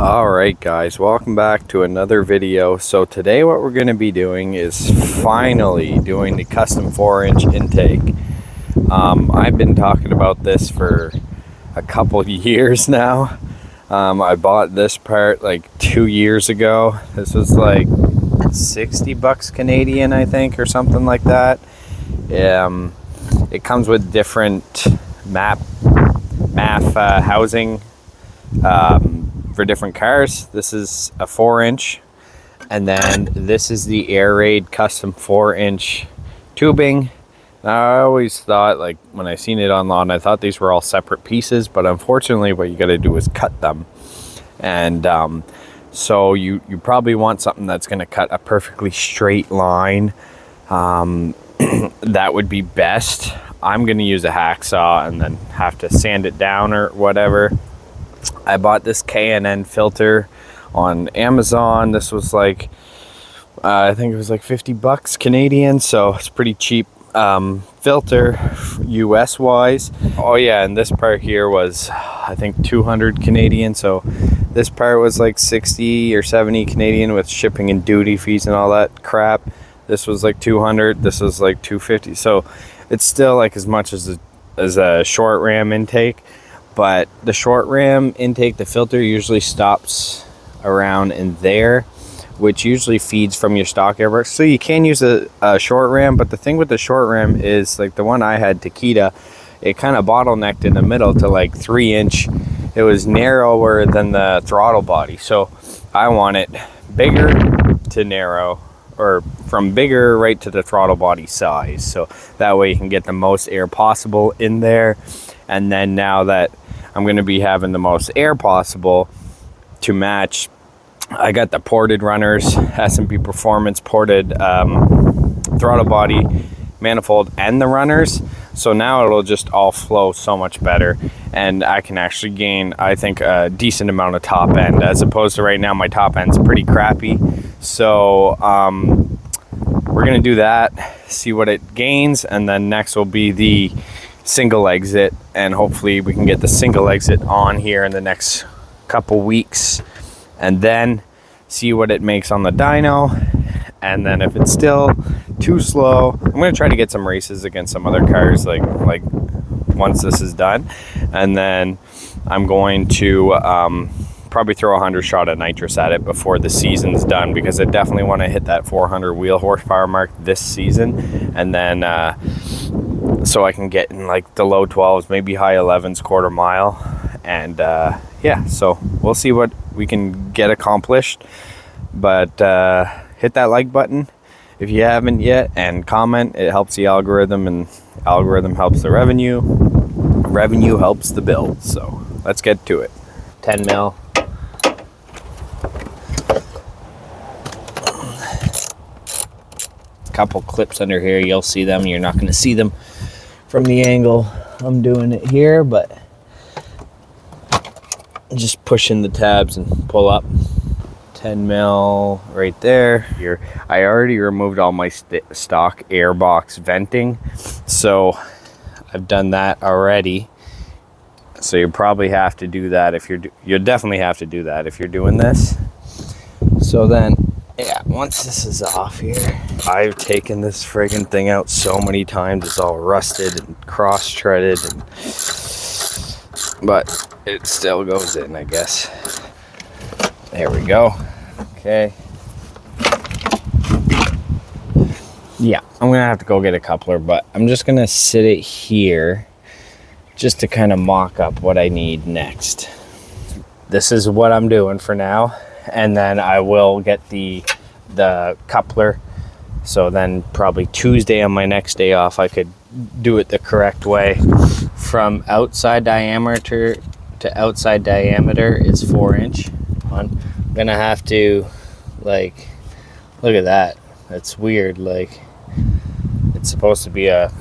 Alright guys, welcome back to another video. So today what we're going to be doing is finally doing the custom 4-inch intake. I've been talking about this for a couple of years now. I bought this part like 2 years ago. This was like 60 bucks Canadian, I think, or something like that. It comes with different MAF housing for different cars. This is a 4-inch, and then this is the air-raid custom 4-inch tubing. Now, I always thought, like when I seen it online, I thought these were all separate pieces, but unfortunately what you got to do is cut them. And so you probably want something that's going to cut a perfectly straight line. That would be best. I'm going to use a hacksaw and then have to sand it down or whatever. I bought this K&N filter on Amazon. This was like, I think it was like 50 bucks Canadian, so it's pretty cheap filter US wise. Oh yeah, and this part here was, I think, 200 Canadian, so this part was like 60 or 70 Canadian with shipping and duty fees and all that crap. This was like 200, this was like 250, so it's still like as much as a short ram intake. But the short ram intake, the filter usually stops around in there, which usually feeds from your stock airbox. So you can use a short ram, but the thing with the short ram is, like the one I had, Takeda, it kind of bottlenecked in the middle to like 3-inch. It was narrower than the throttle body. So I want it bigger to narrow, or from bigger right to the throttle body size. So that way you can get the most air possible in there. And then now that I'm going to be having the most air possible to match, I got the ported runners, S&P Performance ported throttle body, manifold, and the runners. So now it'll just all flow so much better, and I can actually gain, I think, a decent amount of top end, as opposed to right now my top end's pretty crappy. So we're going to do that, see what it gains, and then next will be the single exit, and hopefully we can get the single exit on here in the next couple weeks, and then see what it makes on the dyno. And then if it's still too slow, I'm going to try to get some races against some other cars like once this is done, and then I'm going to probably throw 100 shot of nitrous at it before the season's done, because I definitely want to hit that 400 wheel horsepower mark this season, and then so I can get in like the low 12s, maybe high 11s, quarter mile. And yeah, so we'll see what we can get accomplished. But hit that like button if you haven't yet, and comment. It helps the algorithm, and algorithm helps the revenue. Revenue helps the build. So let's get to it. 10 mil. Couple clips under here, you'll see them. You're not going to see them from the angle I'm doing it here, but just push in the tabs and pull up. 10 mil right there. Here, I already removed all my stock airbox venting, so I've done that already. So you probably have to do that if you'll definitely have to do that if you're doing this. So then, yeah, once this is off here, I've taken this friggin' thing out so many times. It's all rusted and cross-threaded, but it still goes in, I guess. There we go. Okay. Yeah, I'm gonna have to go get a coupler, but I'm just gonna sit it here just to kind of mock up what I need next. This is what I'm doing for now, and then I will get the coupler. So then probably Tuesday on my next day off, I could do it the correct way. From outside diameter to outside diameter is 4-inch. I'm gonna have to, like, look at that. That's weird. Like, it's supposed to be a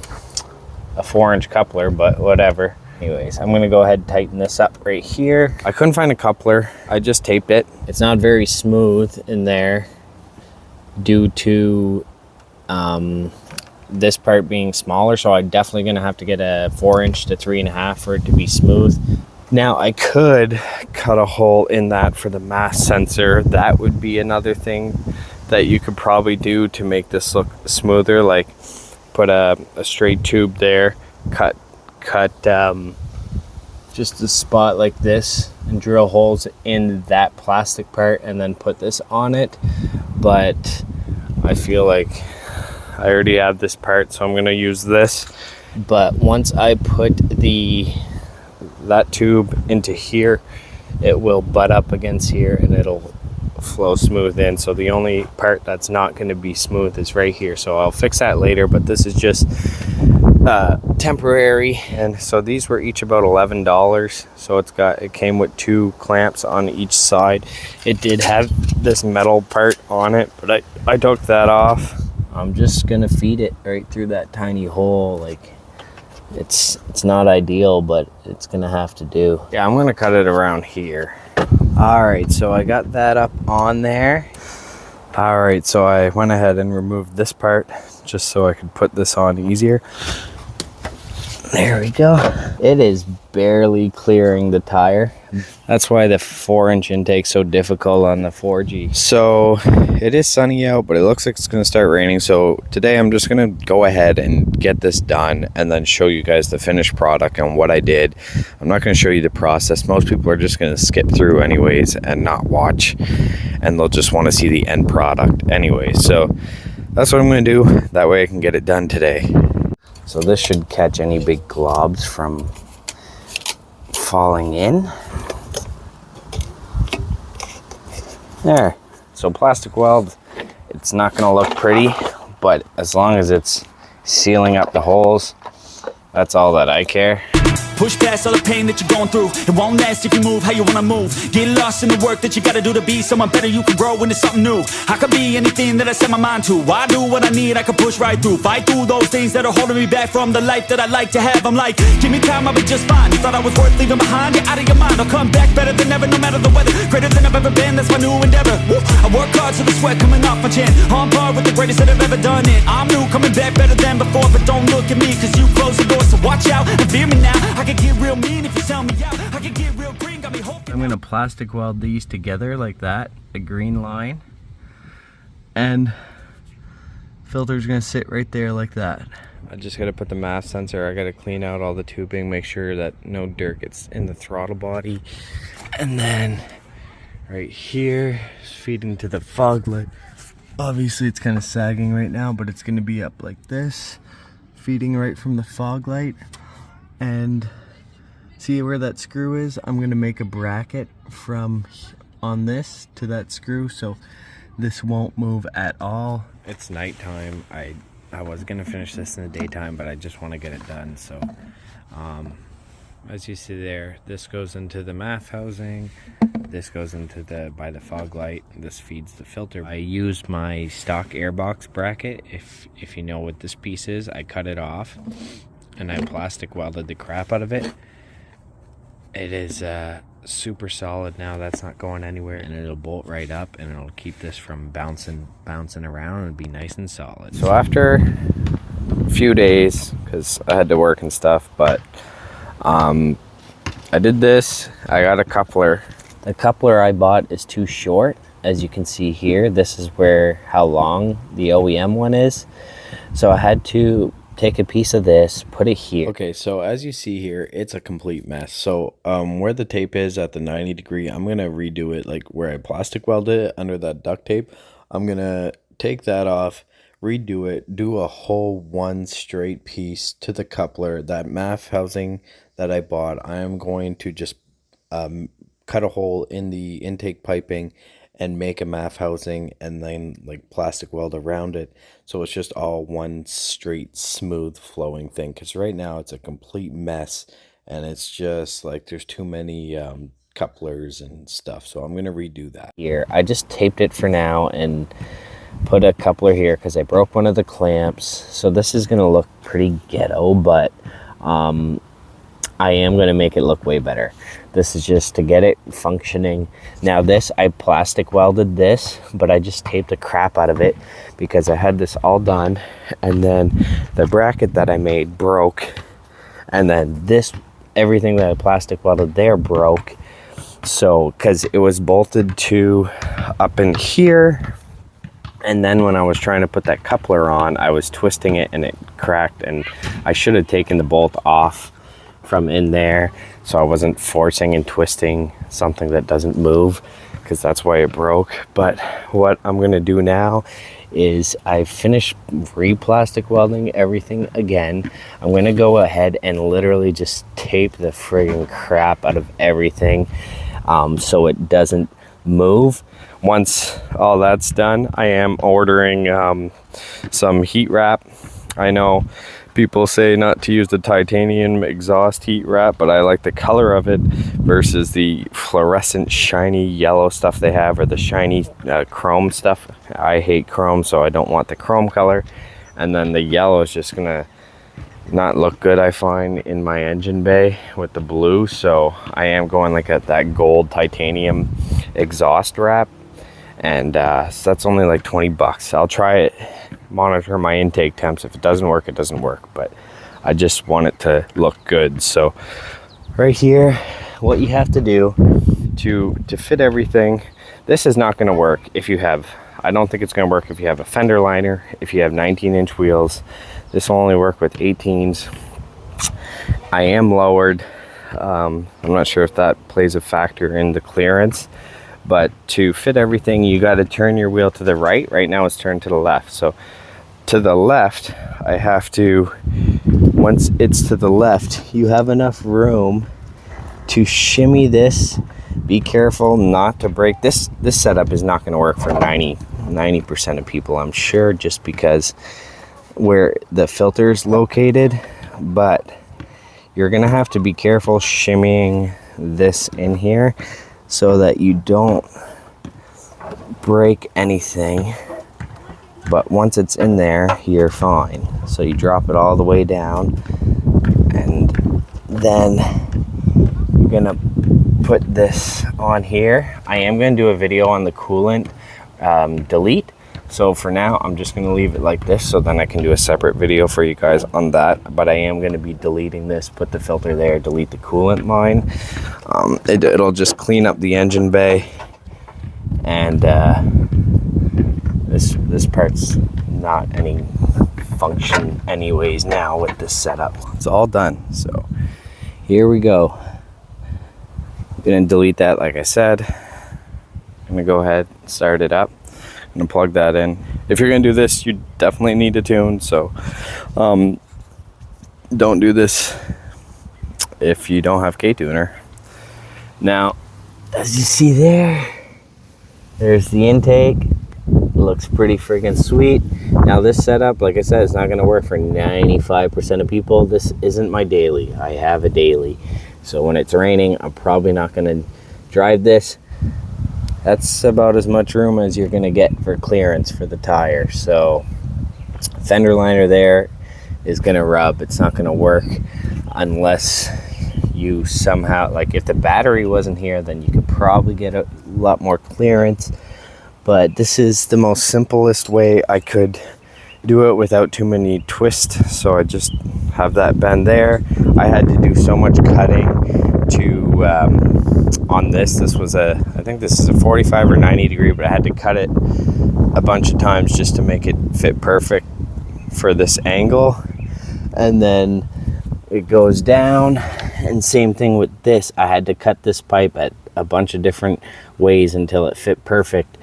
4-inch coupler, but whatever. Anyways, I'm gonna go ahead and tighten this up right here. I couldn't find a coupler. I just taped it. It's not very smooth in there due to this part being smaller, so I'm definitely gonna have to get a 4-inch to 3.5 for it to be smooth. Now I could cut a hole in that for the mass sensor. That would be another thing that you could probably do to make this look smoother, like put a straight tube there, cut just a spot like this and drill holes in that plastic part and then put this on it. But I feel like I already have this part, so I'm gonna use this. But once I put that tube into here, it will butt up against here and it'll flow smooth in. So the only part that's not going to be smooth is right here, so I'll fix that later, but this is just temporary. And so these were each about $11. So it came with 2 clamps on each side. It did have this metal part on it, but I took that off. I'm just gonna feed it right through that tiny hole. Like, it's not ideal, but it's gonna have to do. Yeah, I'm gonna cut it around here. All right, so I got that up on there. All right, so I went ahead and removed this part just so I could put this on easier. There we go. It is barely clearing the tire. That's why the 4-inch intake's so difficult on the 4G. So it is sunny out, but it looks like it's gonna start raining. So today I'm just gonna go ahead and get this done and then show you guys the finished product and what I did. I'm not gonna show you the process. Most people are just gonna skip through anyways and not watch, and they'll just wanna see the end product anyway. So that's what I'm gonna do. That way I can get it done today. So this should catch any big globs from falling in. There. So plastic weld, it's not gonna look pretty, but as long as it's sealing up the holes, that's all that I care. Push past all the pain that you're going through. It won't last if you move how you wanna move. Get lost in the work that you gotta do to be someone better. You can grow into something new. I could be anything that I set my mind to. I do what I need, I can push right through. Fight through those things that are holding me back from the life that I like to have. I'm like, give me time, I'll be just fine. You thought I was worth leaving behind? You're out of your mind. I'll come back better than ever, no matter the weather. Greater than I've ever been, that's my new endeavor. Woo. I work hard so the sweat coming off my chin. On par with the greatest that I've ever done it. I'm new, coming back better than before. But don't look at me, cause you close the door. So watch out and fear me now. I can get real mean if you tell me out. I can get real green, got me hoping. I'm gonna plastic weld these together like that, the green line, and filter's gonna sit right there like that. I just gotta put the mass sensor. I gotta clean out all the tubing, make sure that no dirt gets in the throttle body, and then right here is feeding to the fog light. Obviously it's kind of sagging right now, but it's gonna be up like this, feeding right from the fog light. And see where that screw is? I'm gonna make a bracket from on this to that screw, so this won't move at all. It's nighttime. I was gonna finish this in the daytime, but I just want to get it done. So as you see there, this goes into the MAF housing, this goes into by the fog light, this feeds the filter. I used my stock airbox bracket. If you know what this piece is, I cut it off and I plastic welded the crap out of it. It is super solid now. That's not going anywhere, and it'll bolt right up, and it'll keep this from bouncing around and be nice and solid. So after a few days, because I had to work and stuff, but I did this. I got a coupler. The coupler I bought is too short, as you can see here. This is how long the OEM one is. So I had to take a piece of this, put it here. Okay, so as you see here, it's a complete mess. So where the tape is at the 90 degree, I'm gonna redo it like where I plastic welded it under that duct tape. I'm gonna take that off, redo it, do a whole one straight piece to the coupler. That MAF housing that I bought, I am going to just cut a hole in the intake piping and make a MAF housing and then like plastic weld around it, so it's just all one straight smooth flowing thing, because right now it's a complete mess and it's just like there's too many couplers and stuff. So I'm gonna redo that. Here I just taped it for now and put a coupler here because I broke one of the clamps, so this is gonna look pretty ghetto, but I am going to make it look way better. This is just to get it functioning. Now this, I plastic welded this, but I just taped the crap out of it because I had this all done, and then the bracket that I made broke, and then this everything that I plastic welded there broke. So, because it was bolted to up in here, and then when I was trying to put that coupler on, I was twisting it and it cracked, and I should have taken the bolt off from in there so I wasn't forcing and twisting something that doesn't move, because that's why it broke. But what I'm gonna do now is I finished re-plastic welding everything again. I'm gonna go ahead and literally just tape the friggin' crap out of everything so it doesn't move. Once all that's done, I am ordering some heat wrap. I know people say not to use the titanium exhaust heat wrap, but I like the color of it versus the fluorescent shiny yellow stuff they have, or the shiny chrome stuff. I hate chrome, so I don't want the chrome color. And then the yellow is just gonna not look good, I find, in my engine bay with the blue. So I am going like at that gold titanium exhaust wrap, and so that's only like 20 bucks. I'll try it, monitor my intake temps. If it doesn't work, it doesn't work, but I just want it to look good. So right here, what you have to do to fit everything, this is not going to work if you have, I don't think it's going to work if you have a fender liner, if you have 19-inch wheels. This will only work with 18s. I am lowered. I'm not sure if that plays a factor in the clearance, but to fit everything, you got to turn your wheel to the right. Right now it's turned to the left. So to the left, I have to, once it's to the left, you have enough room to shimmy this. Be careful not to break this. This setup is not going to work for 90% of people, I'm sure, just because where the filter is located. But you're going to have to be careful shimmying this in here so that you don't break anything. But once it's in there, you're fine. So you drop it all the way down, and then you're gonna put this on here. I am gonna do a video on the coolant delete. So for now, I'm just gonna leave it like this, so then I can do a separate video for you guys on that. But I am gonna be deleting this, put the filter there, delete the coolant line. It'll just clean up the engine bay, and this part's not any function anyways now with this setup. It's all done. So here we go. I'm gonna delete that, like I said. I'm gonna go ahead and start it up. I'm gonna plug that in. If you're gonna do this, you definitely need to tune. So don't do this if you don't have K-tuner. Now, as you see there's the intake. Looks pretty friggin' sweet. Now this setup, like I said, it's not going to work for 95% of people. This isn't my daily. I have a daily, so when it's raining, I'm probably not going to drive this. That's about as much room as you're going to get for clearance for the tire. So fender liner there is going to rub. It's not going to work unless you somehow, like if the battery wasn't here, then you could probably get a lot more clearance. But this is the most simplest way I could do it without too many twists. So I just have that bend there. I had to do so much cutting to on this. This was I think this is a 45 or 90 degree, but I had to cut it a bunch of times just to make it fit perfect for this angle. And then it goes down, and same thing with this. I had to cut this pipe at a bunch of different ways until it fit perfect.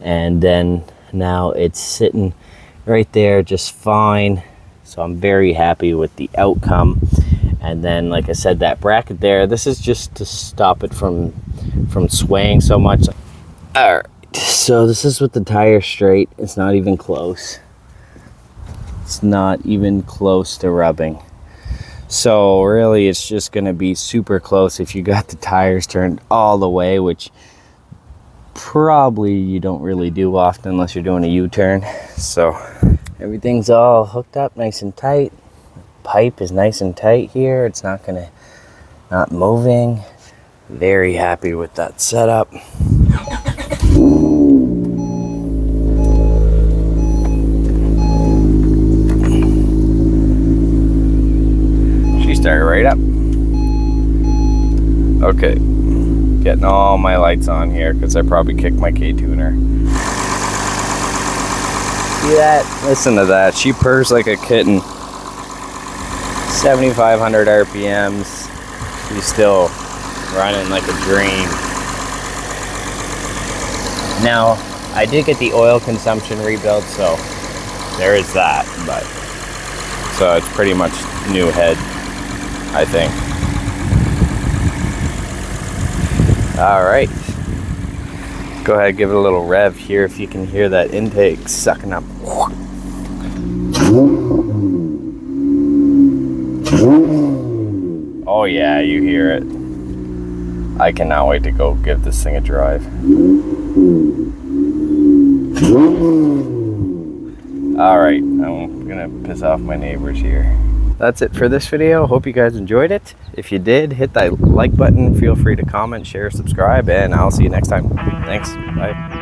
And then now it's sitting right there just fine. So I'm very happy with the outcome. And then, like I said, that bracket there, this is just to stop it from swaying so much. All right, so this is with the tire straight. It's not even close. It's not even close to rubbing. So really, it's just gonna be super close if you got the tires turned all the way, which probably you don't really do often unless you're doing a U-turn. So everything's all hooked up nice and tight. Pipe is nice and tight here. It's not moving. Very happy with that setup. She started right up. Okay, getting all my lights on here because I probably kicked my K-tuner. See that? Listen to that. She purrs like a kitten. 7,500 RPMs. She's still running like a dream. Now, I did get the oil consumption rebuilt, so there is that, but so it's pretty much new head, I think. All right, go ahead, give it a little rev here if you can hear that intake sucking up. Oh yeah, you hear it. I cannot wait to go give this thing a drive. Alright, I'm gonna piss off my neighbors here. That's it for this video. Hope you guys enjoyed it. If you did, hit that like button. Feel free to comment, share, subscribe, and I'll see you next time. Thanks. Bye.